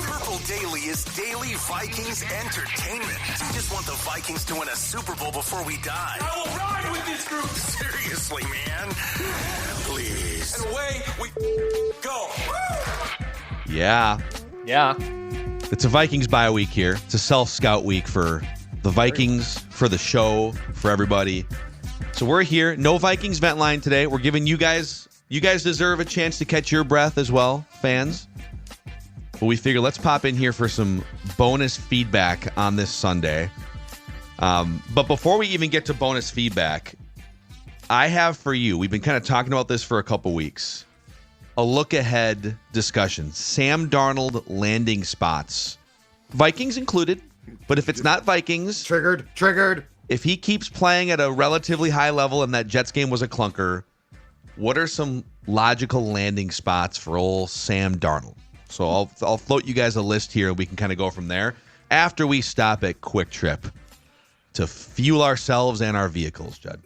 Purple Daily is daily Vikings entertainment. We just want the Vikings to win a Super Bowl before we die. I will ride with this group. Seriously, man. Please. And away we go. Yeah. It's a Vikings bye week here. It's a self-scout week for the Vikings, for the show, for everybody. So we're here. No Vikings vent line today. We're giving you guys deserve a chance to catch your breath as well, fans. But we figure let's pop in here for some bonus feedback on this Sunday. But before we even get to bonus feedback, I have for you, we've been kind of talking about this for a couple weeks, a look-ahead discussion. Sam Darnold landing spots. Vikings included, but if it's not Vikings... Triggered. If he keeps playing at a relatively high level and that Jets game was a clunker, what are some logical landing spots for old Sam Darnold? So I'll float you guys a list here and we can kind of go from there after we stop at Quick Trip to fuel ourselves and our vehicles, Judd.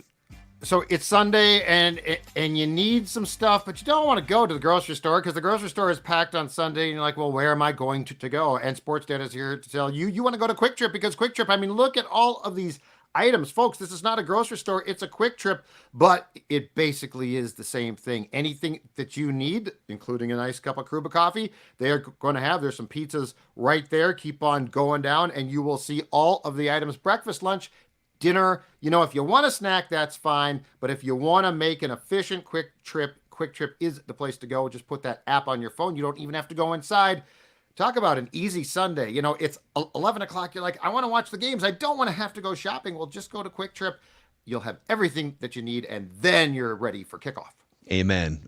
So it's Sunday and you need some stuff, but you don't want to go to the grocery store because the grocery store is packed on Sunday. And you're like, well, where am I going to go? And Sports Data is here to tell you, you want to go to Quick Trip because Quick Trip, I mean, look at all of these items. Folks, this is not a grocery store. It's a Quick Trip, but it basically is the same thing. Anything that you need, including a nice cup of Kruba coffee, they're going to have. There's some pizzas right there. Keep on going down and you will see all of the items. Breakfast, lunch, dinner. You know, if you want a snack, that's fine. But if you want to make an efficient Quick Trip is the place to go. Just put that app on your phone. You don't even have to go inside. Talk about an easy Sunday. You know, it's 11 o'clock. You're like, I want to watch the games. I don't want to have to go shopping. Well, just go to Quick Trip. You'll have everything that you need, and then you're ready for kickoff. Amen.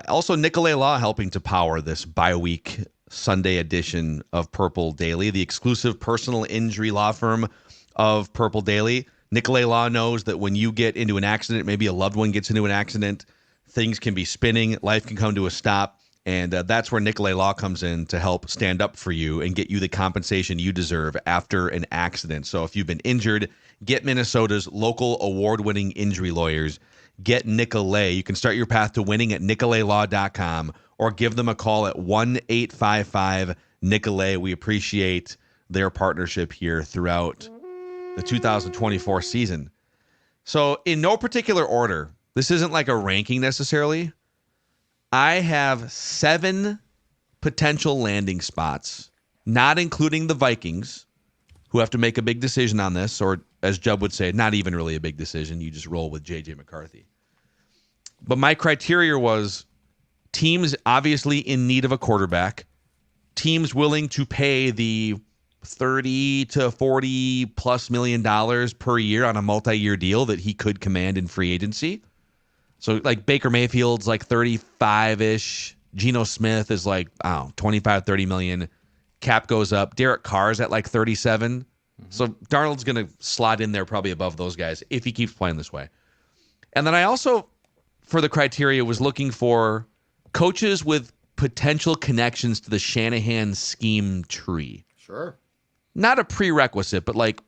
Also, Nicolay Law helping to power this bye-week Sunday edition of Purple Daily, the exclusive personal injury law firm of Purple Daily. Nicolay Law knows that when you get into an accident, maybe a loved one gets into an accident, things can be spinning, life can come to a stop. And that's where Nicolay Law comes in to help stand up for you and get you the compensation you deserve after an accident. So if you've been injured, get Minnesota's local award-winning injury lawyers. Get Nicolay. You can start your path to winning at nicolaylaw.com or give them a call at 1-855-NICOLAY. We appreciate their partnership here throughout the 2024 season. So in no particular order, this isn't like a ranking necessarily. I have 7 potential landing spots, not including the Vikings, who have to make a big decision on this, or as Jubb would say, not even really a big decision. You just roll with J.J. McCarthy. But my criteria was teams obviously in need of a quarterback, teams willing to pay the $30 to $40 plus million per year on a multi-year deal that he could command in free agency. So like Baker Mayfield's like 35-ish. Geno Smith is like, 25, 30 million. Cap goes up. Derek Carr's at like 37. So Darnold's going to slot in there probably above those guys if he keeps playing this way. And then I also, for the criteria, was looking for coaches with potential connections to the Shanahan scheme tree. Sure. Not a prerequisite, but like,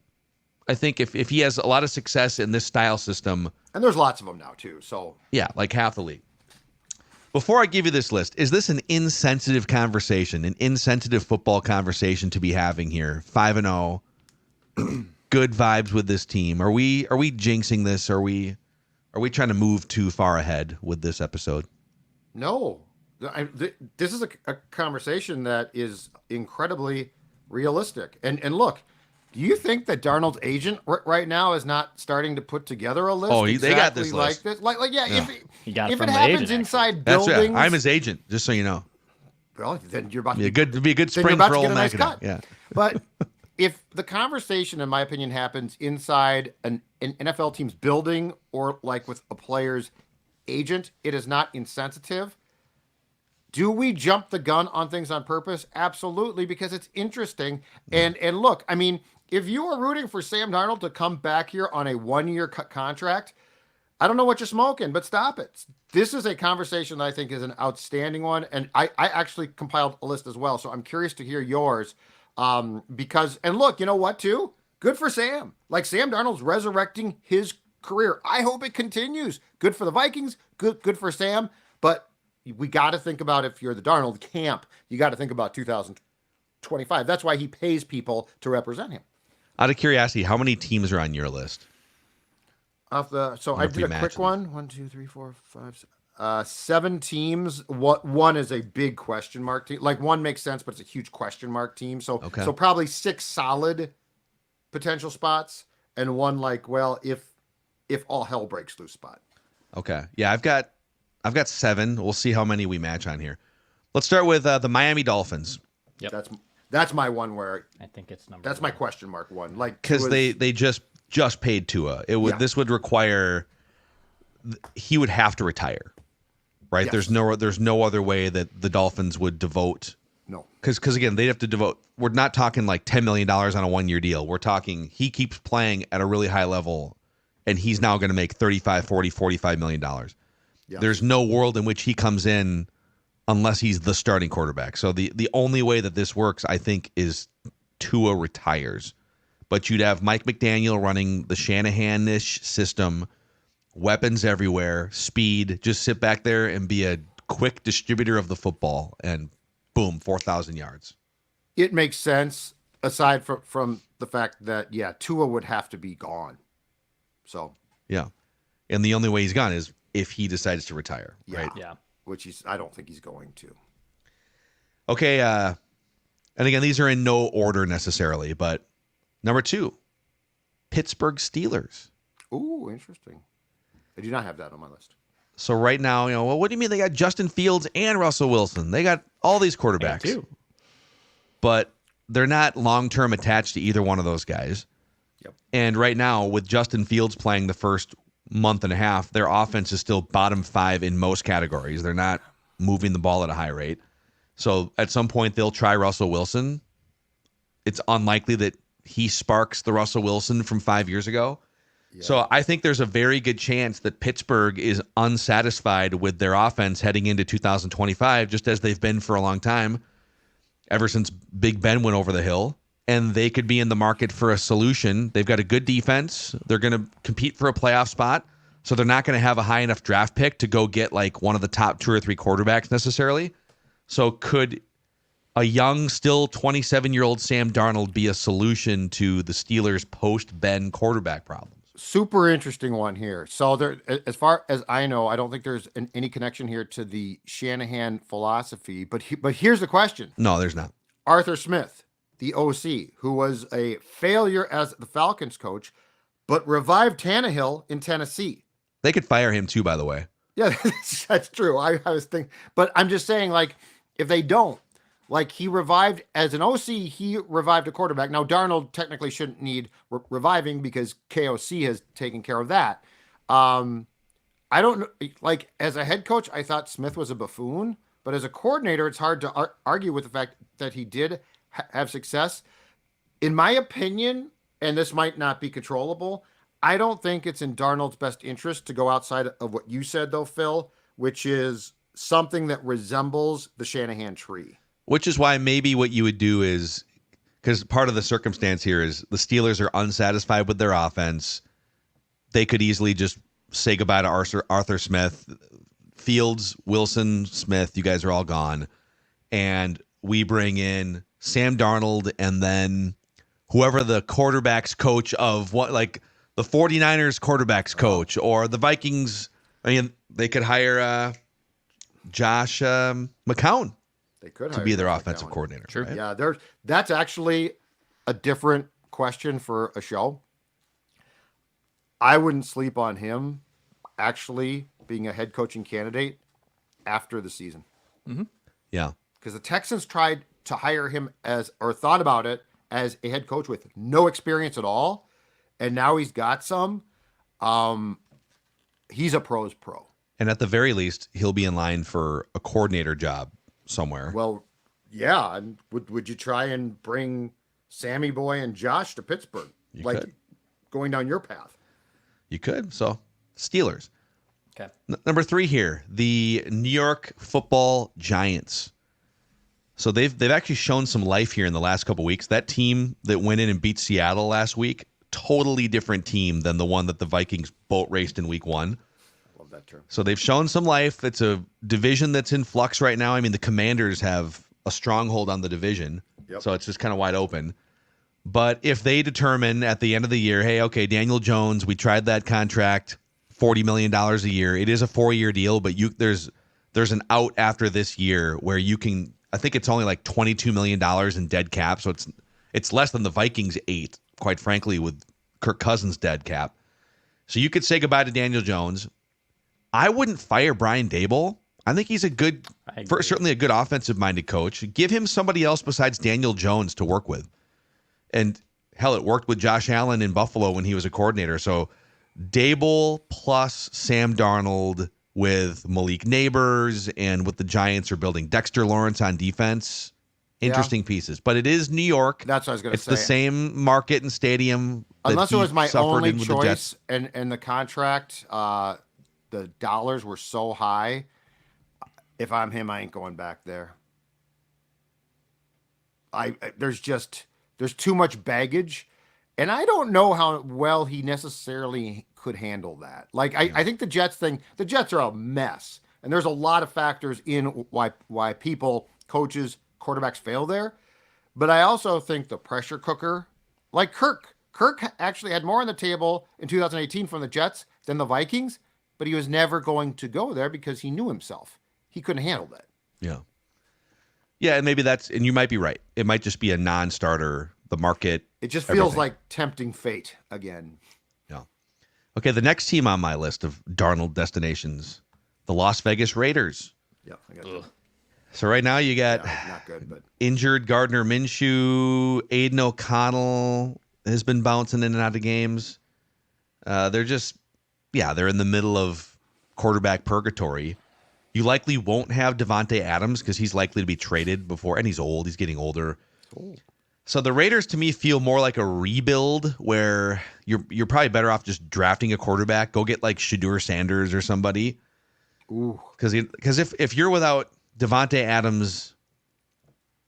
I think if he has a lot of success in this style system. And there's lots of them now, too. So yeah, like half the league. Before I give you this list, is this an insensitive conversation, an insensitive football conversation to be having here? 5-0, good vibes with this team. Are we jinxing this? Are we trying to move too far ahead with this episode? No. This is a conversation that is incredibly realistic. And look, do you think that Darnold's agent right now is not starting to put together a list? Oh, they got this list. Like this? Like yeah. If it the happens agent, inside That's buildings, right. I'm his agent, just so you know. Well, then you're about to Be a good spring about for to old get a nice McAdoo. cut. Yeah. But if the conversation, in my opinion, happens inside an NFL team's building or like with a player's agent, it is not insensitive. Do we jump the gun on things on purpose? Absolutely, because it's interesting. And look, I mean, if you are rooting for Sam Darnold to come back here on a 1-year contract, I don't know what you're smoking, but stop it. This is a conversation that I think is an outstanding one. And I actually compiled a list as well. So I'm curious to hear yours. Because, and look, you know what, too? Good for Sam. Like, Sam Darnold's resurrecting his career. I hope it continues. Good for the Vikings. Good for Sam. But we got to think about, if you're the Darnold camp, you got to think about 2025. That's why he pays people to represent him. Out of curiosity, how many teams are on your list? So I did a quick one. 1, 2, 3, 4, 5, 7 teams. One is a big question mark team. Like, one makes sense, but it's a huge question mark team. So probably 6 solid potential spots, and one like, well, if all hell breaks loose spot. Okay. Yeah, I've got 7. We'll see how many we match on here. Let's start with the Miami Dolphins. Yep. That's my one where I think it's number. That's 1. My question mark one. Like, because they just paid Tua. This would require he would have to retire, right? Yes. There's no other way that the Dolphins would devote. No, because again, they'd have to devote. We're not talking like $10 million on a 1-year deal. We're talking he keeps playing at a really high level, and he's now going to make $35, $40, $45 million. Yeah. There's no world in which he comes in unless he's the starting quarterback. So the only way that this works, I think, is Tua retires. But you'd have Mike McDaniel running the Shanahan-ish system, weapons everywhere, speed, just sit back there and be a quick distributor of the football, and boom, 4,000 yards. It makes sense, aside from the fact that, Tua would have to be gone. So. Yeah. And the only way he's gone is if he decides to retire, right? Yeah. Which I don't think he's going to. Okay, and again, these are in no order necessarily, but number 2, Pittsburgh Steelers. Ooh, interesting. I do not have that on my list. So right now, what do you mean they got Justin Fields and Russell Wilson? They got all these quarterbacks. Too. But they're not long-term attached to either one of those guys. Yep. And right now, with Justin Fields playing the first month and a half, their offense is still bottom 5 in most categories. They're not moving the ball at a high rate. So at some point, they'll try Russell Wilson. It's unlikely that he sparks the Russell Wilson from 5 years ago. Yeah. So I think there's a very good chance that Pittsburgh is unsatisfied with their offense heading into 2025, just as they've been for a long time, ever since Big Ben went over the hill. And they could be in the market for a solution. They've got a good defense. They're going to compete for a playoff spot. So they're not going to have a high enough draft pick to go get like one of the top 2 or 3 quarterbacks necessarily. So could a young, still 27-year-old Sam Darnold be a solution to the Steelers' post-Ben quarterback problems? Super interesting one here. So there, as far as I know, I don't think there's any connection here to the Shanahan philosophy. But here's the question. No, there's not. Arthur Smith, the OC, who was a failure as the Falcons coach, but revived Tannehill in Tennessee. They could fire him too, by the way. Yeah, that's true. I was thinking, but I'm just saying, like, if they don't, like, he revived as an OC, he revived a quarterback. Now, Darnold technically shouldn't need reviving because KOC has taken care of that. I don't know, like, as a head coach, I thought Smith was a buffoon, but as a coordinator, it's hard to argue with the fact that he did have success. In my opinion, and this might not be controllable, I don't think it's in Darnold's best interest to go outside of what you said, though, Phil, which is something that resembles the Shanahan tree. Which is why maybe what you would do is, because part of the circumstance here is the Steelers are unsatisfied with their offense. They could easily just say goodbye to Arthur Smith. Fields, Wilson, Smith, you guys are all gone. And we bring in Sam Darnold and then whoever the quarterback's coach of what, like the 49ers quarterback's coach or the Vikings. I mean, they could hire Josh McCown. They could to be their offensive coordinator. Sure. Right? Yeah, that's actually a different question for a show. I wouldn't sleep on him actually being a head coaching candidate after the season. Mm-hmm. Yeah. Because the Texans tried to hire him or thought about it as a head coach with no experience at all. And now he's got some. He's a pro's pro. And at the very least, he'll be in line for a coordinator job somewhere. Well, yeah. And would you try and bring Sammy Boy and Josh to Pittsburgh? You could. Going down your path. You could. So, Steelers. Okay. Number 3 here, the New York Football Giants. So they've actually shown some life here in the last couple weeks. That team that went in and beat Seattle last week, totally different team than the one that the Vikings boat raced in week 1. that term. So they've shown some life. It's a division that's in flux right now. I mean, the Commanders have a stronghold on the division, so it's just kind of wide open. But if they determine at the end of the year, hey, okay, Daniel Jones, we tried that contract, $40 million a year. It is a 4-year deal, but there's an out after this year where you can. I think it's only like $22 million in dead cap, so it's less than the Vikings 8, quite frankly, with Kirk Cousins dead cap. So you could say goodbye to Daniel Jones. I wouldn't fire Brian Daboll. I think he's certainly a good offensive-minded coach. Give him somebody else besides Daniel Jones to work with. And hell, it worked with Josh Allen in Buffalo when he was a coordinator. So Daboll plus Sam Darnold with Malik Neighbors, and with the Giants are building Dexter Lawrence on defense. Interesting pieces. But it is New York. That's what I was going to say. It's the same market and stadium. Unless it was my only choice and the contract, the dollars were so high. If I'm him, I ain't going back there. There's too much baggage, and I don't know how well he necessarily could handle that. Like I think the Jets are a mess, and there's a lot of factors in why people, coaches, quarterbacks fail there. But I also think the pressure cooker, like Kirk actually had more on the table in 2018 from the Jets than the Vikings, but he was never going to go there because he knew himself. He couldn't handle that. Yeah. Yeah, and maybe and you might be right. It might just be a non-starter, the market. It just feels like tempting fate again. Yeah. Okay, the next team on my list of Darnold destinations, the Las Vegas Raiders. Yeah, I got that. So right now you got not good, but injured Gardner Minshew, Aiden O'Connell has been bouncing in and out of games. They're in the middle of quarterback purgatory. You likely won't have Devontae Adams because he's likely to be traded before, and he's old. He's getting older. So the Raiders, to me, feel more like a rebuild where you're probably better off just drafting a quarterback. Go get like Shadur Sanders or somebody. Because if you're without Devontae Adams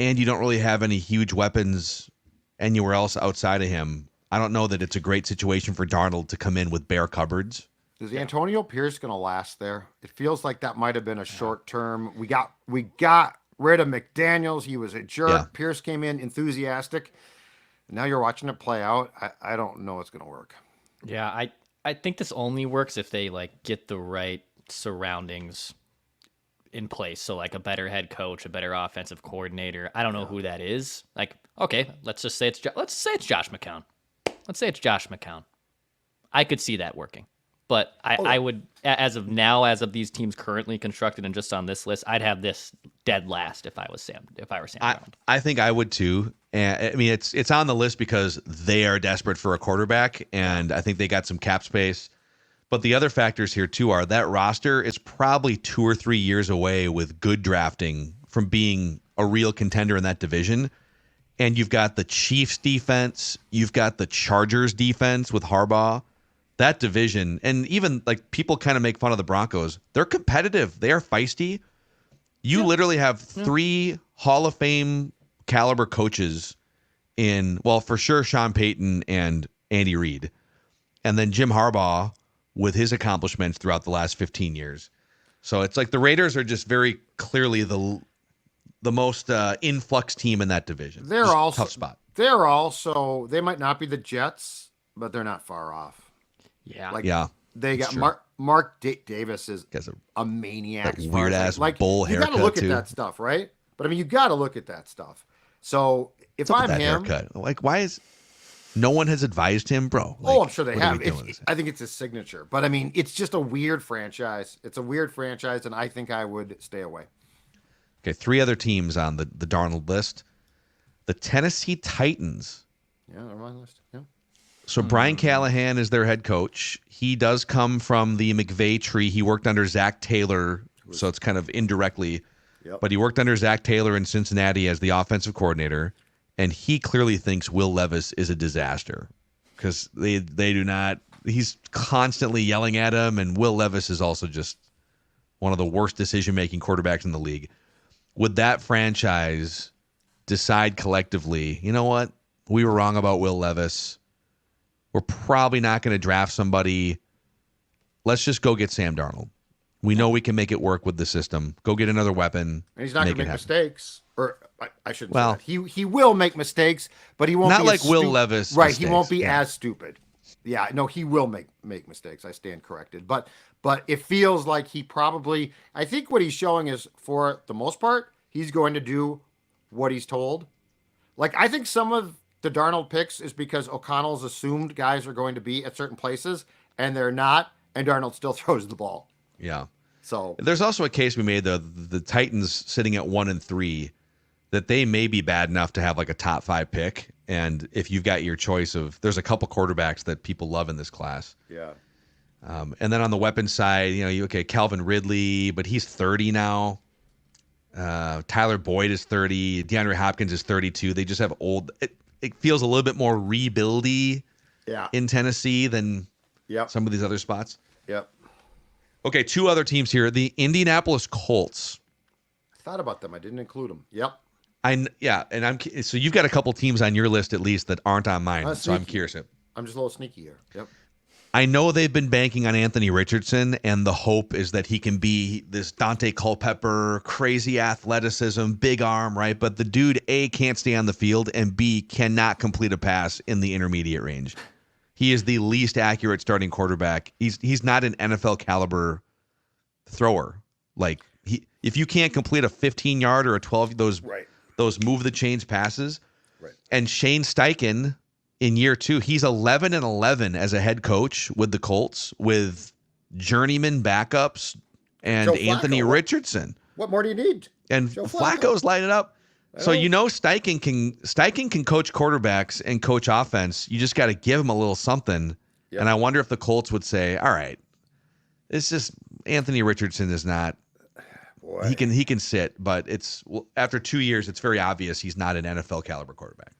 and you don't really have any huge weapons anywhere else outside of him, I don't know that it's a great situation for Darnold to come in with bare cupboards. Is Antonio Pierce going to last there? It feels like that might have been a short term. We got rid of McDaniels. He was a jerk. Yeah. Pierce came in enthusiastic. Now you're watching it play out. I don't know it's going to work. Yeah, I think this only works if they like get the right surroundings in place. So like a better head coach, a better offensive coordinator. I don't know who that is. Like, okay, let's say it's Josh McCown. Let's say it's Josh McCown. I could see that working. But I would, as of now, as of these teams currently constructed and just on this list, I'd have this dead last if I were Sam Darnold. I think I would too. And I mean, it's on the list because they are desperate for a quarterback, and I think they got some cap space. But the other factors here too are that roster is probably 2 or 3 years away with good drafting from being a real contender in that division. And you've got the Chiefs defense, you've got the Chargers defense with Harbaugh. That division, and even like people kind of make fun of the Broncos. They're competitive. They are feisty. You literally have 3 Hall of Fame caliber coaches for sure, Sean Payton and Andy Reid. And then Jim Harbaugh with his accomplishments throughout the last 15 years. So it's like the Raiders are just very clearly the most influx team in that division. They're also tough spot. They might not be the Jets, but they're not far off. Yeah. They got Mark Davis is a maniac. That weird ass bull haircut. You got to look at that stuff, right? But I mean, you got to look at that stuff. So if I'm him, haircut? Like, why is no one has advised him, bro? Like, I'm sure they have. I think it's his signature, but I mean, it's just a weird franchise. It's a weird franchise, and I think I would stay away. Okay, 3 other teams on the Darnold list: the Tennessee Titans. Yeah, they're on my list. Yeah. So Brian Callahan is their head coach. He does come from the McVay tree. He worked under Zach Taylor, so it's kind of indirectly. Yep. But he worked under Zach Taylor in Cincinnati as the offensive coordinator, and he clearly thinks Will Levis is a disaster because they do not. He's constantly yelling at him, and Will Levis is also just one of the worst decision-making quarterbacks in the league. Would that franchise decide collectively, you know what? We were wrong about Will Levis. We're probably not going to draft somebody. Let's just go get Sam Darnold. We know we can make it work with the system. Go get another weapon. And he's not going to make happen. mistakes. Or I shouldn't Well, say that. He will make mistakes, but he won't not be like Will Levis. Right, mistakes. he won't be Yeah. as stupid. Yeah, no, he will make mistakes. I stand corrected. But it feels like he probably, I think what he's showing is, for the most part, he's going to do what he's told. Like, I think some of the Darnold picks is because O'Connell's assumed guys are going to be at certain places, and they're not, and Darnold still throws the ball. Yeah. So there's also a case we made, the Titans sitting at 1-3, that they may be bad enough to have like a top 5 pick. And if you've got your choice of, there's a couple quarterbacks that people love in this class. yeah. And then on the weapon side, Calvin Ridley, but he's 30 now. Tyler Boyd is 30. DeAndre Hopkins is 32. They just have old. It feels a little bit more rebuildy in Tennessee than some of these other spots. Yep. Okay, 2 other teams here. The Indianapolis Colts. I thought about them. I didn't include them. Yep. So you've got a couple teams on your list at least that aren't on mine. So I'm curious. I'm just a little sneaky here. Yep. I know they've been banking on Anthony Richardson, and the hope is that he can be this Dante Culpepper, crazy athleticism, big arm, right? But the dude, A, can't stay on the field, and B, cannot complete a pass in the intermediate range. He is the least accurate starting quarterback. He's not an NFL caliber thrower. Like, if you can't complete a 15-yard or a 12, those move the chains passes. Right. And Shane Steichen, in year 2, he's 11-11 as a head coach with the Colts, with journeyman backups and Anthony Richardson. What more do you need? And Flacco's lighting up. So Steichen can coach quarterbacks and coach offense. You just got to give him a little something. Yep. And I wonder if the Colts would say, "All right, it's just Anthony Richardson is not. Boy. He can sit, but after 2 years, it's very obvious he's not an NFL caliber quarterback."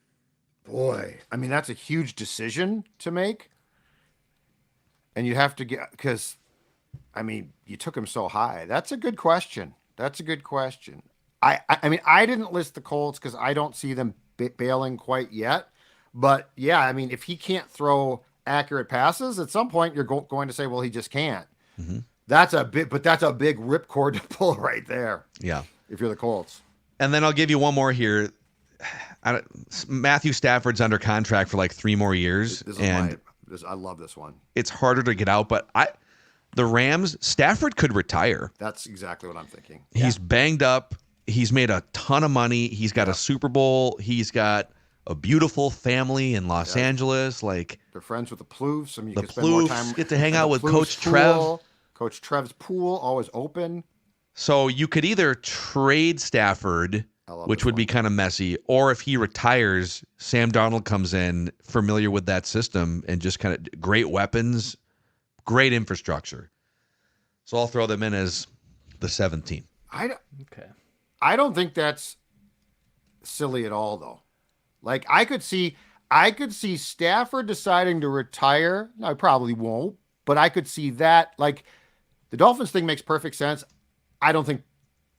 Boy, I mean, that's a huge decision to make. And you have to because, I mean, you took him so high. That's a good question. I mean, I didn't list the Colts because I don't see them bailing quite yet. But, yeah, I mean, if he can't throw accurate passes, at some point you're going to say, well, he just can't. Mm-hmm. That's a big ripcord to pull right there. Yeah. If you're the Colts. And then I'll give you one more here. Matthew Stafford's under contract for like 3 more years. I love this one. It's harder to get out, but the Rams, Stafford could retire. That's exactly what I'm thinking. He's banged up. He's made a ton of money. He's got a Super Bowl. He's got a beautiful family in Los Angeles. Like, they're friends with the Ploufs. I mean, you the can spend more Ploufs time. Get to hang out with Ploufs Coach pool. Trev. Coach Trev's pool, always open. So you could either trade Stafford, which would be kind of messy, or if he retires, Sam Darnold comes in, familiar with that system, and just kind of great weapons, great infrastructure. So I'll throw them in as the 7th team. I don't think that's silly at all, though. Like, I could see Stafford deciding to retire. No, I probably won't, but I could see that. Like, the Dolphins thing makes perfect sense. I don't think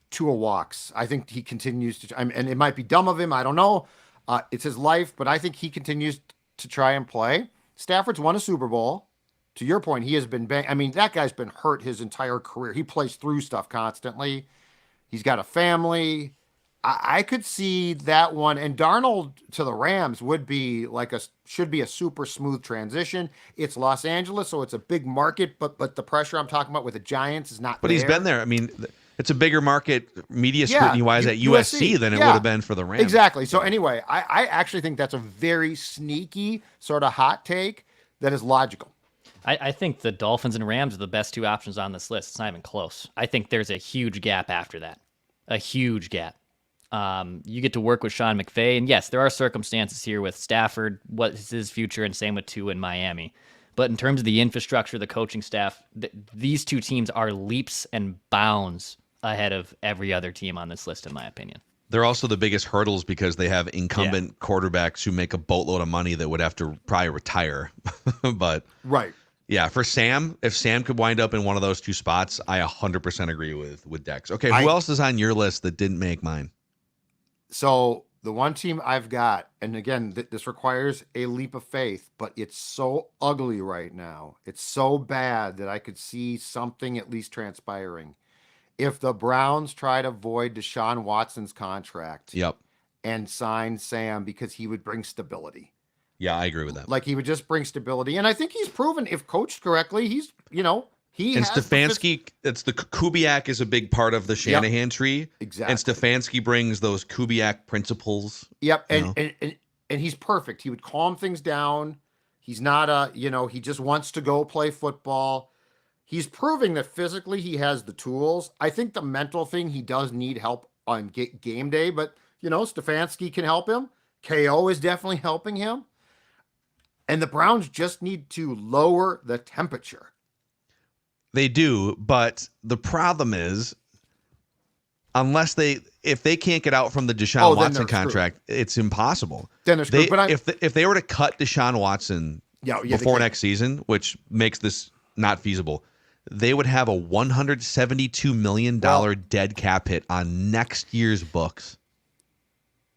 Tua walks. I think he continues to, and it might be dumb of him. I don't know. It's his life, but I think he continues to try and play. Stafford's won a Super Bowl. To your point, he has been I mean, that guy's been hurt his entire career. He plays through stuff constantly. He's got a family. I could see that one. And Darnold to the Rams would be should be a super smooth transition. It's Los Angeles, so it's a big market, but the pressure I'm talking about with the Giants is not. But he's been there. I mean, it's a bigger market media scrutiny-wise at USC than it would have been for the Rams. Exactly. So anyway, I actually think that's a very sneaky sort of hot take that is logical. I think the Dolphins and Rams are the best 2 options on this list. It's not even close. I think there's a huge gap after that. A huge gap. You get to work with Sean McVay, and yes, there are circumstances here with Stafford, what is his future, and same with Tua in Miami. But in terms of the infrastructure, the coaching staff, these 2 teams are leaps and bounds ahead of every other team on this list, in my opinion. They're also the biggest hurdles because they have incumbent quarterbacks who make a boatload of money that would have to probably retire. But right. Yeah, for Sam, if Sam could wind up in one of those 2 spots, I 100% agree with Dex. Okay, who else is on your list that didn't make mine? So The one team I've got, and again, this requires a leap of faith, but it's so ugly right now. It's so bad that I could see something at least transpiring. If the Browns try to void Deshaun Watson's contract Yep. and sign Sam because he would bring stability. Yeah, I agree with that. Like he would just bring stability. And I think he's proven if coached correctly, he's, he And has Stefanski, it's the Kubiak is a big part of the Shanahan tree. Exactly. And Stefanski brings those Kubiak principles. Yep. And he's perfect. He would calm things down. He's not he just wants to go play football. He's proving that physically he has the tools. I think the mental thing, he does need help on game day, but Stefanski can help him. KO is definitely helping him. And the Browns just need to lower the temperature. They do, but the problem is, if they can't get out from the Deshaun Watson contract, it's impossible. Then they're screwed. If they were to cut Deshaun Watson before next season, which makes this not feasible, they would have a $172 million dead cap hit on next year's books.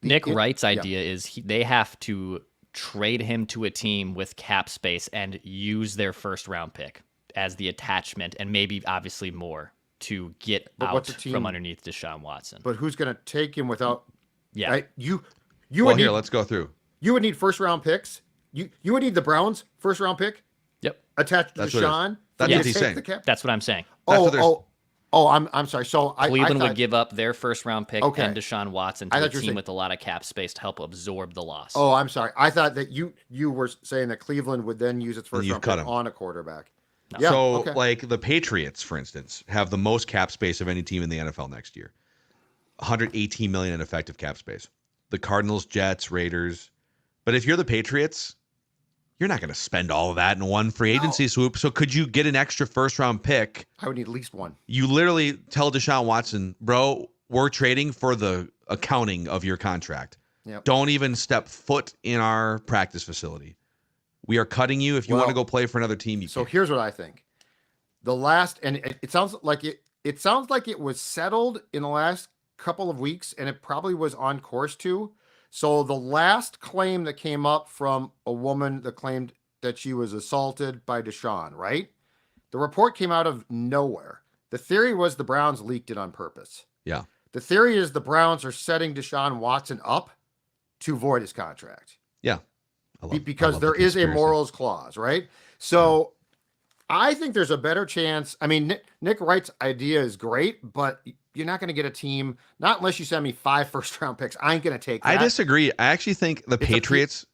Nick Wright's idea is they have to trade him to a team with cap space and use their first round pick as the attachment, and maybe obviously more to get out from underneath Deshaun Watson. But who's going to take him without? Yeah, right? Let's go through. You would need first round picks. You would need the Browns first round pick. Yep, attached to Deshaun. That's what he's saying. That's what I'm saying. I'm sorry. So Cleveland would give up their first round pick and Deshaun Watson to a team with a lot of cap space to help absorb the loss. Oh, I'm sorry. I thought that you were saying that Cleveland would then use its first round pick on a quarterback. No. Yeah, so, like the Patriots, for instance, have the most cap space of any team in the NFL next year. $118 million in effective cap space. The Cardinals, Jets, Raiders. But if you're the Patriots, you're not going to spend all of that in one free agency swoop. So could you get an extra first-round pick? I would need at least one. You literally tell Deshaun Watson, bro, we're trading for the accounting of your contract. Yep. Don't even step foot in our practice facility. We are cutting you. If you want to go play for another team, you can. Here's what I think. It sounds like it was settled in the last couple of weeks, and it probably was on course to. So the last claim that came up from a woman that claimed that she was assaulted by Deshaun, right? The report came out of nowhere. The theory was the Browns leaked it on purpose. Yeah. The theory is the Browns are setting Deshaun Watson up to void his contract. Yeah. Because there is a morals clause, right? So I think there's a better chance. I mean, Nick Wright's idea is great, but you're not going to get a team, not unless you send me 5 first-round picks. I ain't going to take that. I disagree. I actually think the Patriots,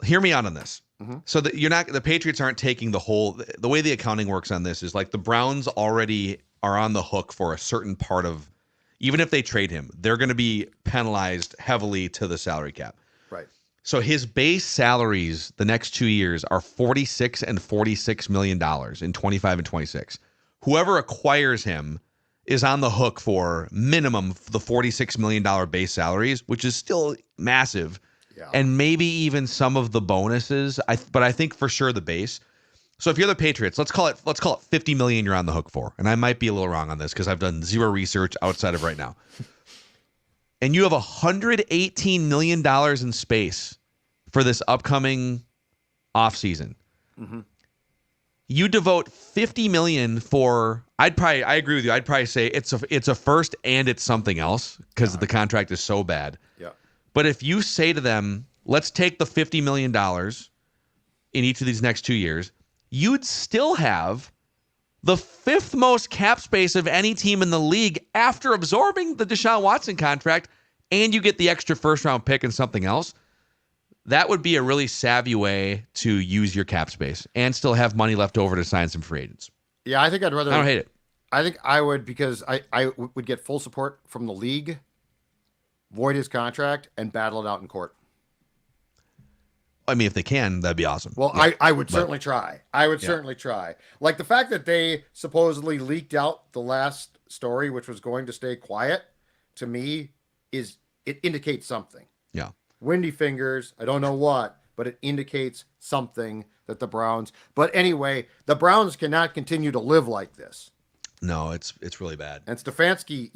hear me out on this. Mm-hmm. So that the Patriots aren't taking the way the accounting works on this is like the Browns already are on the hook for a certain part of, even if they trade him, they're going to be penalized heavily to the salary cap. Right. So his base salaries the next 2 years are $46 and $46 million in 25 and 26. Whoever acquires him is on the hook for minimum the $46 million base salaries, which is still massive. Yeah. And maybe even some of the bonuses. But I think for sure the base. So if you're the Patriots, let's call it $50 million you're on the hook for. And I might be a little wrong on this because I've done zero research outside of right now. And you have $118 million in space for this upcoming offseason. Mm-hmm. You devote $50 million for. I agree with you. I'd probably say it's a first and it's something else because the contract is so bad. Yeah. But if you say to them, let's take the $50 million in each of these next 2 years, you'd still have the 5th most cap space of any team in the league after absorbing the Deshaun Watson contract, and you get the extra first-round pick and something else. That would be a really savvy way to use your cap space and still have money left over to sign some free agents. Yeah, I think I'd rather. I don't hate it. I think I would because I would get full support from the league, void his contract, and battle it out in court. I mean, if they can, that'd be awesome. Well, yeah. I would certainly try. I would certainly try. Like the fact that they supposedly leaked out the last story, which was going to stay quiet, to me, it indicates something. Yeah. Windy fingers, I don't know what, but it indicates something that the Browns. But anyway, the Browns cannot continue to live like this. No, it's really bad. And Stefanski,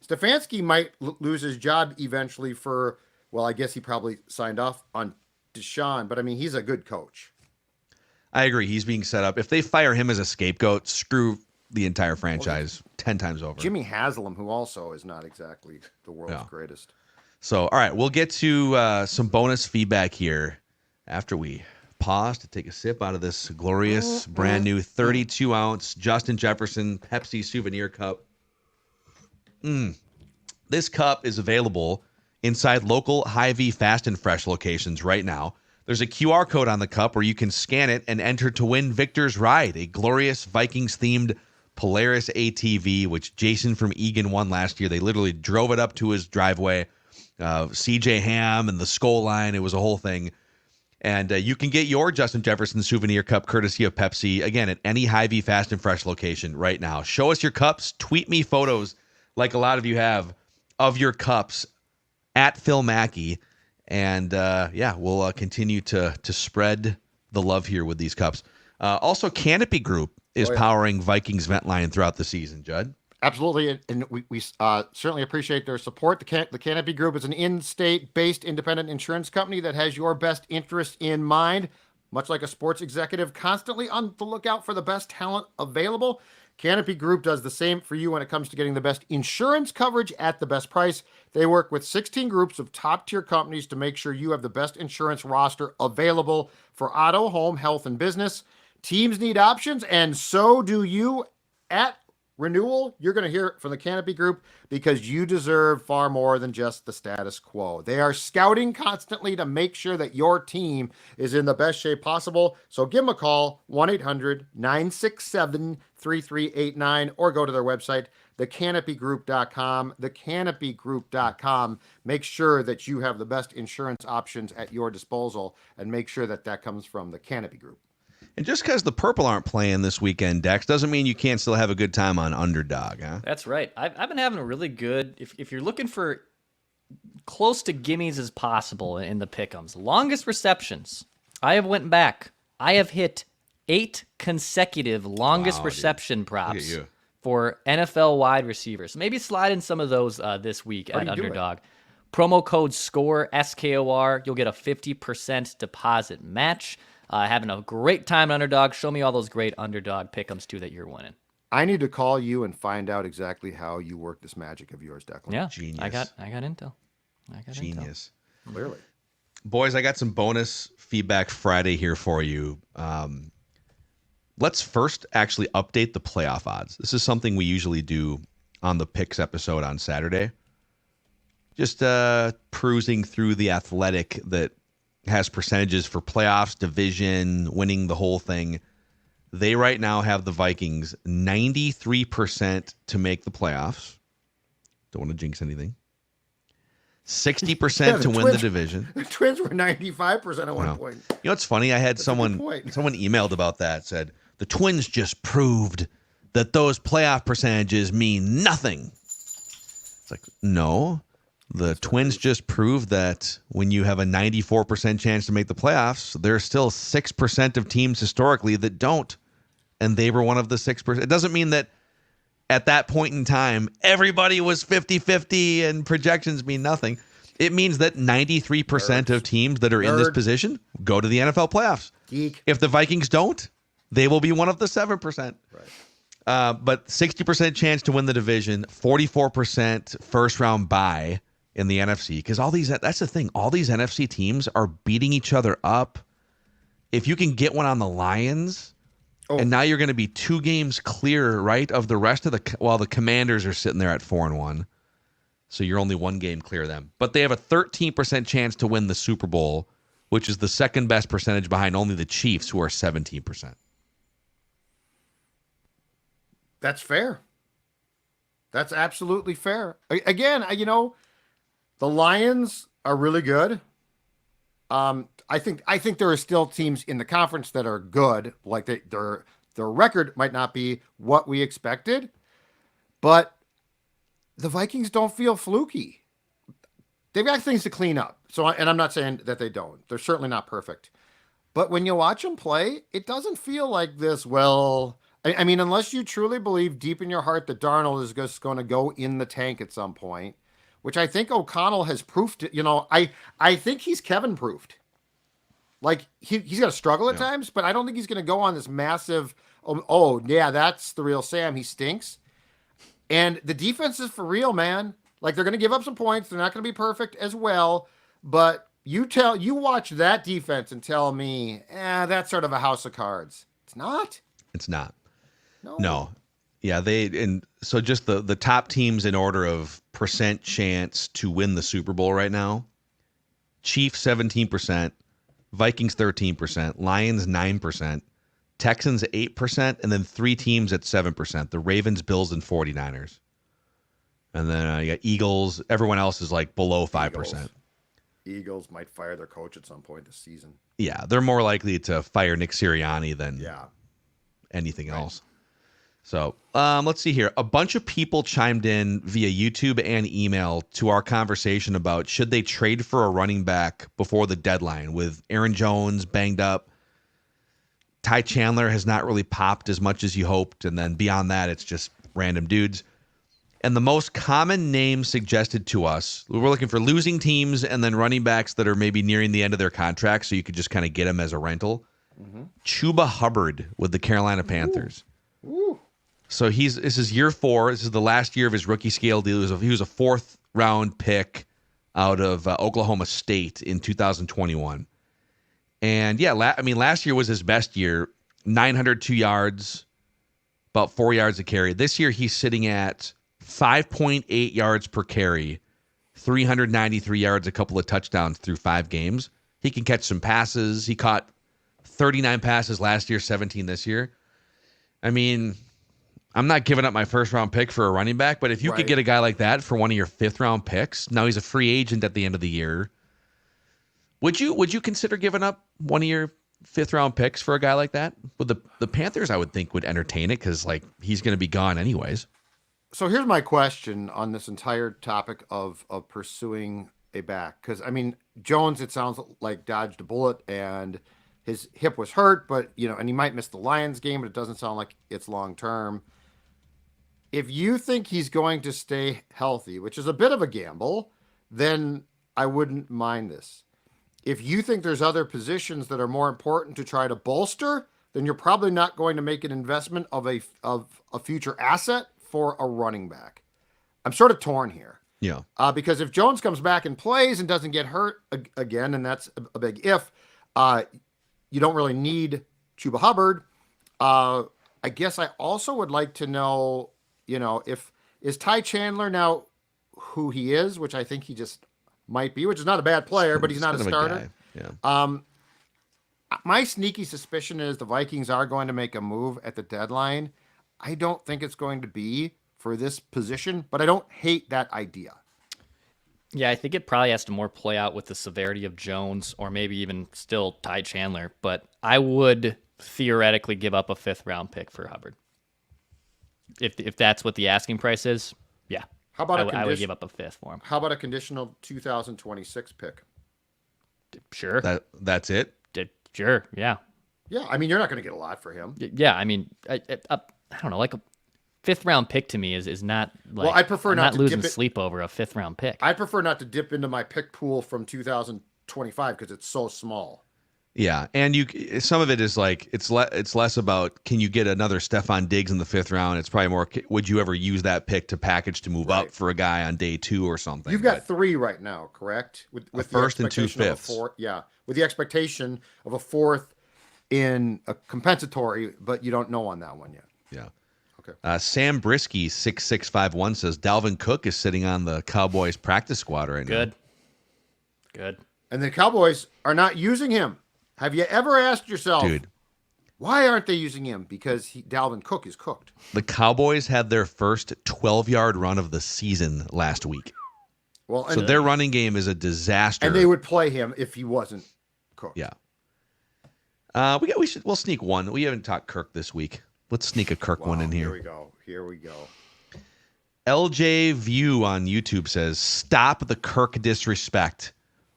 Stefanski might lose his job eventually for well, I guess he probably signed off on Deshaun, but I mean, he's a good coach. I agree. He's being set up. If they fire him as a scapegoat, screw the entire franchise 10 times over. Jimmy Haslam, who also is not exactly the world's greatest. So, all right, we'll get to some bonus feedback here after we pause to take a sip out of this glorious, brand new 32-ounce Justin Jefferson Pepsi souvenir cup. This cup is available inside local Hy-Vee Fast and Fresh locations right now. There's a QR code on the cup where you can scan it and enter to win Victor's Ride, a glorious Vikings-themed Polaris ATV, which Jason from Egan won last year. They literally drove it up to his driveway. CJ Ham and the Skull Line. It was a whole thing. And you can get your Justin Jefferson souvenir cup courtesy of Pepsi, again, at any Hy-Vee Fast and Fresh location right now. Show us your cups. Tweet me photos, like a lot of you have, of your cups at Phil Mackey. And, we'll continue to spread the love here with these cups. Also, Canopy Group is powering Vikings Vent Line throughout the season, Judd. Absolutely, and we certainly appreciate their support. The Canopy Group is an in-state-based independent insurance company that has your best interest in mind. Much like a sports executive constantly on the lookout for the best talent available, Canopy Group does the same for you when it comes to getting the best insurance coverage at the best price. They work with 16 groups of top-tier companies to make sure you have the best insurance roster available for auto, home, health, and business. Teams need options, and so do you. At renewal, you're going to hear it from the Canopy Group because you deserve far more than just the status quo. They are scouting constantly to make sure that your team is in the best shape possible. So give them a call, 1-800-967-3389, or go to their website, thecanopygroup.com, thecanopygroup.com. Make sure that you have the best insurance options at your disposal, and make sure that that comes from the Canopy Group. And just because the Purple aren't playing this weekend, Dex, doesn't mean you can't still have a good time on Underdog, huh? That's right. I've been having a really good, if you're looking for close to gimmies as possible in the pick'ems, longest receptions, I have went back. I have hit 8 consecutive longest reception props for NFL wide receivers. Maybe slide in some of those this week at Underdog. Promo code SCORE, SKOR. You'll get a 50% deposit match. Having a great time at Underdog. Show me all those great Underdog pick'ems too that you're winning. I need to call you and find out exactly how you work this magic of yours, Declan. Yeah, genius. I got intel. Genius. Clearly. Boys, I got some bonus feedback Friday here for you. Let's first actually update the playoff odds. This is something we usually do on the picks episode on Saturday. Just perusing through the Athletic that has percentages for playoffs, division, winning the whole thing. They right now have the Vikings 93% to make the playoffs. Don't want to jinx anything. 60% to win the division. The Twins were 95% at one point. You know what's funny? I had someone emailed about that, said, the Twins just proved that those playoff percentages mean nothing. It's like, no. The Twins just proved that when you have a 94% chance to make the playoffs, there's still 6% of teams historically that don't. And they were one of the 6%. It doesn't mean that at that point in time, everybody was 50-50 and projections mean nothing. It means that 93% of teams that are in this position go to the NFL playoffs. Geek. If the Vikings don't, they will be one of the 7%. Right. But 60% chance to win the division, 44% first round bye in the NFC, because that's the thing, all these NFC teams are beating each other up. If you can get one on the Lions, and now you're going to be 2 games clear, right, of the rest of the Commanders are sitting there at 4-1, so you're only 1 game clear of them. But they have a 13% chance to win the Super Bowl, which is the second best percentage behind only the Chiefs, who are 17%. That's fair. That's absolutely fair. Again, the Lions are really good. I think there are still teams in the conference that are good. Like their record might not be what we expected, but the Vikings don't feel fluky. They've got things to clean up. And I'm not saying that they don't. They're certainly not perfect. But when you watch them play, it doesn't feel like this. Well, I mean, unless you truly believe deep in your heart that Darnold is just going to go in the tank at some point. which I think O'Connell has proofed. I think he's Kevin proofed. Like he's going to struggle at times, but I don't think he's going to go on this massive. Oh yeah, that's the real Sam. He stinks. And the defense is for real, man. Like they're going to give up some points. They're not going to be perfect as well. But you watch that defense and tell me, that's sort of a house of cards. It's not. It's not. No. Yeah, so just the top teams in order of percent chance to win the Super Bowl right now. Chiefs 17%, Vikings 13%, Lions 9%, Texans 8%, and then 3 teams at 7%. The Ravens, Bills, and 49ers. And then you got Eagles. Everyone else is like below 5%. Eagles might fire their coach at some point this season. Yeah, they're more likely to fire Nick Sirianni than anything else. So let's see here. A bunch of people chimed in via YouTube and email to our conversation about should they trade for a running back before the deadline with Aaron Jones banged up. Ty Chandler has not really popped as much as you hoped. And then beyond that, it's just random dudes. And the most common name suggested to us, we're looking for losing teams and then running backs that are maybe nearing the end of their contract so you could just kind of get them as a rental. Chuba Hubbard with the Carolina Panthers. Ooh. So this is year 4. This is the last year of his rookie scale deal. He was a 4th round pick out of Oklahoma State in 2021. And last year was his best year. 902 yards, about 4 yards a carry. This year he's sitting at 5.8 yards per carry, 393 yards, a couple of touchdowns through 5 games. He can catch some passes. He caught 39 passes last year, 17 this year. I mean, I'm not giving up my first-round pick for a running back, but if you could get a guy like that for one of your fifth-round picks, now he's a free agent at the end of the year. Would you consider giving up one of your fifth-round picks for a guy like that? Well, the Panthers, I would think, would entertain it because he's going to be gone anyways. So here's my question on this entire topic of pursuing a back. Because, I mean, Jones, it sounds like dodged a bullet and his hip was hurt, but, and he might miss the Lions game, but it doesn't sound like it's long-term. If you think he's going to stay healthy, which is a bit of a gamble, then I wouldn't mind this. If you think there's other positions that are more important to try to bolster, then you're probably not going to make an investment of a future asset for a running back. I'm sort of torn here. Yeah. Because if Jones comes back and plays and doesn't get hurt again, and that's a big if, you don't really need Chuba Hubbard. I guess I also would like to know, is Ty Chandler now who he is, which I think he just might be, which is not a bad player, but he's not a starter. Yeah. My sneaky suspicion is the Vikings are going to make a move at the deadline. I don't think it's going to be for this position, but I don't hate that idea. Yeah, I think it probably has to more play out with the severity of Jones or maybe even still Ty Chandler, but I would theoretically give up a 5th-round pick for Hubbard. If that's what the asking price is, yeah. How about I would give up a 5th for him. How about a conditional 2026 pick? Sure. That's it? Sure, yeah. Yeah, I mean, you're not going to get a lot for him. Yeah, I mean, I don't know, like a 5th-round pick to me is not like. Well, I prefer I'm not to losing dip sleep over a 5th-round pick. I prefer not to dip into my pick pool from 2025 because it's so small. Yeah, and some of it is like it's less about can you get another Stephon Diggs in the 5th round. It's probably more would you ever use that pick to package to move up for a guy on day 2 or something. You've got 3 right now, correct? With a first and 2 fifths. With the expectation of a 4th in a compensatory, but you don't know on that one yet. Yeah. Okay. Sam Brisky 6651 says Dalvin Cook is sitting on the Cowboys practice squad right now. Good. And the Cowboys are not using him. Have you ever asked yourself, dude, why aren't they using him? Because Dalvin Cook is cooked. The Cowboys had their first 12-yard run of the season last week. Well, so their running game is a disaster. And they would play him if he wasn't cooked. Yeah. We'll sneak one. We haven't talked Kirk this week. Let's sneak a Kirk one in here. Here we go. LJ View on YouTube says, stop the Kirk disrespect.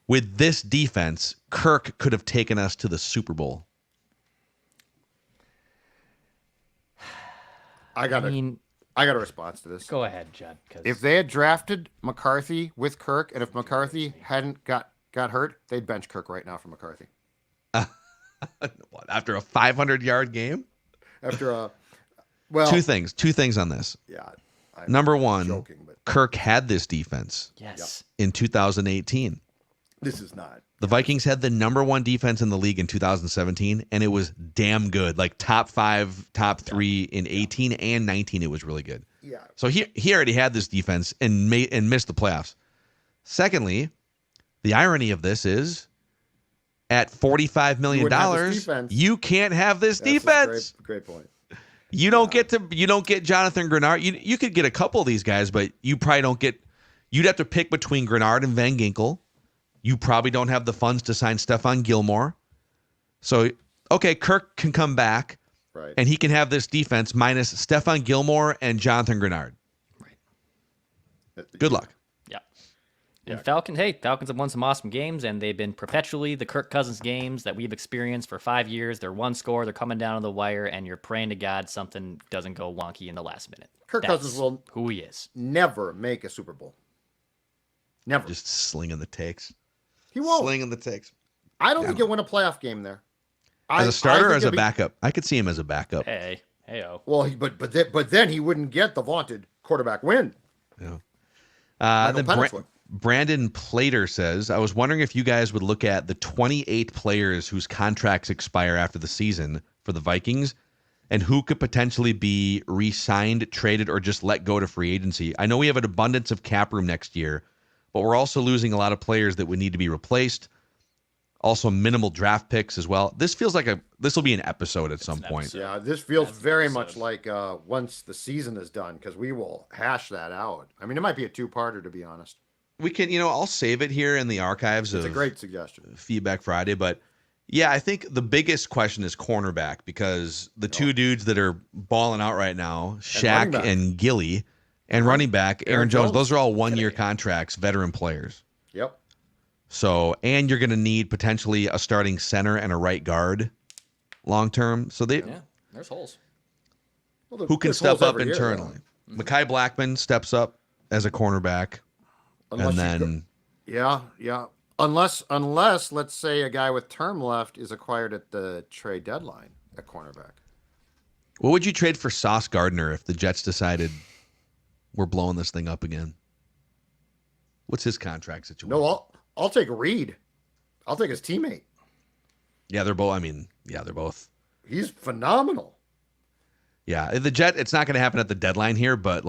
With this defense, Kirk could have taken us to the Super Bowl. I got I got a response to this. Go ahead, Judd. If they had drafted McCarthy with Kirk, and if McCarthy hadn't got hurt, they'd bench Kirk right now for McCarthy. What, after a 500-yard game? After a two things on this. Yeah. Number one, joking, but Kirk had this defense. Yes. In 2018. This is not. The Vikings had the number one defense in the league in 2017, and it was damn good. Like top 5, top 3 in 18 and 19. It was really good. Yeah. So he already had this defense and missed the playoffs. Secondly, the irony of this is at $45 million, you can't have this defense. Great point. You don't get Jonathan Grenard. You could get a couple of these guys, but you probably don't get. You'd have to pick between Grenard and Van Ginkel. You probably don't have the funds to sign Stephon Gilmore. So, okay, Kirk can come back, right, and he can have this defense minus Stephon Gilmore and Jonathan Grenard. Right. Good luck. Yeah. And Falcons have won some awesome games, and they've been perpetually the Kirk Cousins games that we've experienced for 5 years. They're one score, they're coming down to the wire, and you're praying to God something doesn't go wonky in the last minute. Kirk Cousins will who he is. Never make a Super Bowl. Never. Just slinging the takes. He won't. Slinging the takes. I don't think he'll win a playoff game there. As a starter or as a backup? I could see him as a backup. Hey-o. Well, but then he wouldn't get the vaunted quarterback win. Yeah. Brandon Plater says, I was wondering if you guys would look at the 28 players whose contracts expire after the season for the Vikings and who could potentially be re-signed, traded, or just let go to free agency. I know we have an abundance of cap room next year, but we're also losing a lot of players that would need to be replaced. Also minimal draft picks as well. This feels like this will be an episode at some point. Yeah, this feels very much like once the season is done, because we will hash that out. I mean, it might be a two-parter, to be honest. We can, I'll save it here in the archives. It's a great suggestion. Feedback Friday, but yeah, I think the biggest question is cornerback, because the two dudes that are balling out right now, Shaq and Gilly, and running back Aaron Jones, those are all one-year contracts, veteran players. Yep. So, and you're going to need potentially a starting center and a right guard long term. So there's holes. Well, who can step up internally? Mekhi Blackman steps up as a cornerback. Unless let's say a guy with term left is acquired at the trade deadline at cornerback. What would you trade for Sauce Gardner if the Jets decided we're blowing this thing up again? What's his contract situation? No, I'll take Reed. I'll take his teammate. Yeah, they're both. He's phenomenal. Yeah, it's not going to happen at the deadline here, but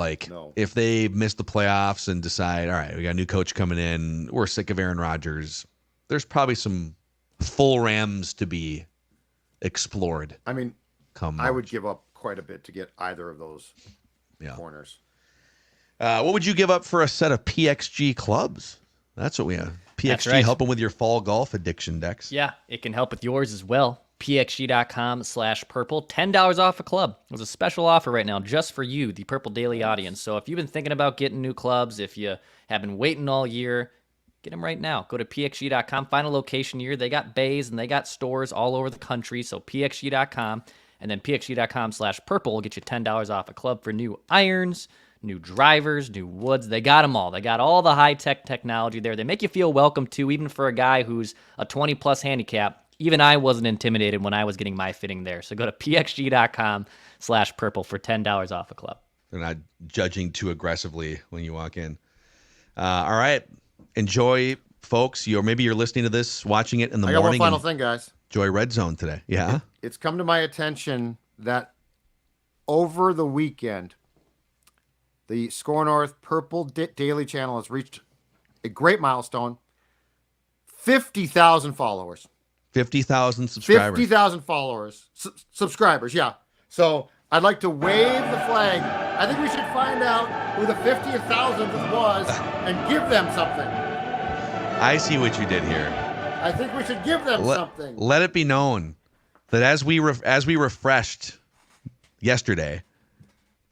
if they miss the playoffs and decide, all right, we got a new coach coming in, we're sick of Aaron Rodgers, there's probably some full Rams to be explored. I mean, I would give up quite a bit to get either of those corners. What would you give up for a set of PXG clubs? That's what we have. PXG helping with your fall golf addiction, Dex. Yeah, it can help with yours as well. PXG.com/purple. $10 off a club. There's a special offer right now just for you, the Purple Daily audience. So if you've been thinking about getting new clubs, if you have been waiting all year, get them right now. Go to PXG.com, find a location here. They got bays and they got stores all over the country. So PXG.com and then PXG.com/purple will get you $10 off a club for new irons, new drivers, new woods. They got them all. They got all the high-tech technology there. They make you feel welcome, too, even for a guy who's a 20-plus handicap. Even I wasn't intimidated when I was getting my fitting there. So go to pxg.com/purple for $10 off a club. They're not judging too aggressively when you walk in. All right. Enjoy, folks. Maybe you're listening to this, watching it in the morning. I got one final thing, guys. Enjoy Red Zone today. Yeah? It's come to my attention that over the weekend, the Score North Purple Daily channel has reached a great milestone. 50,000 followers. 50,000 subscribers. 50,000 followers. Subscribers, yeah. So I'd like to wave the flag. I think we should find out who the 50,000th was and give them something. I see what you did here. I think we should give them something. Let it be known that as we refreshed yesterday,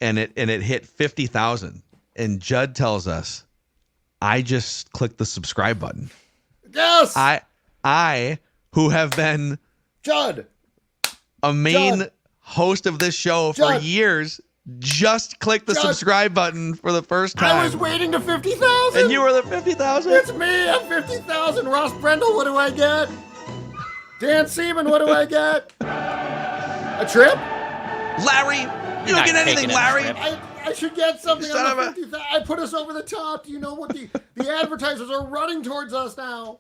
and it hit 50,000, and Judd tells us, I just clicked the subscribe button. Yes. I who have been Judd, a main host of this show for years, just clicked the subscribe button for the first time. I was waiting to 50,000. And you were the 50,000? It's me. I'm 50,000. Ross Brendel, what do I get? Dan Seaman, what do I get? A trip? Larry, you don't get anything, Larry. I should get something Son on of the 50,000. I put us over the top. Do you know what the advertisers are running towards us now?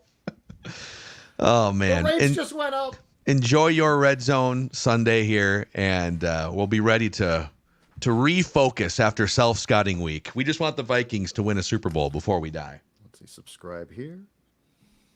Oh, man. The rates just went up. Enjoy your Red Zone Sunday here, and we'll be ready to refocus after self-scouting week. We just want the Vikings to win a Super Bowl before we die. Let's see, subscribe here.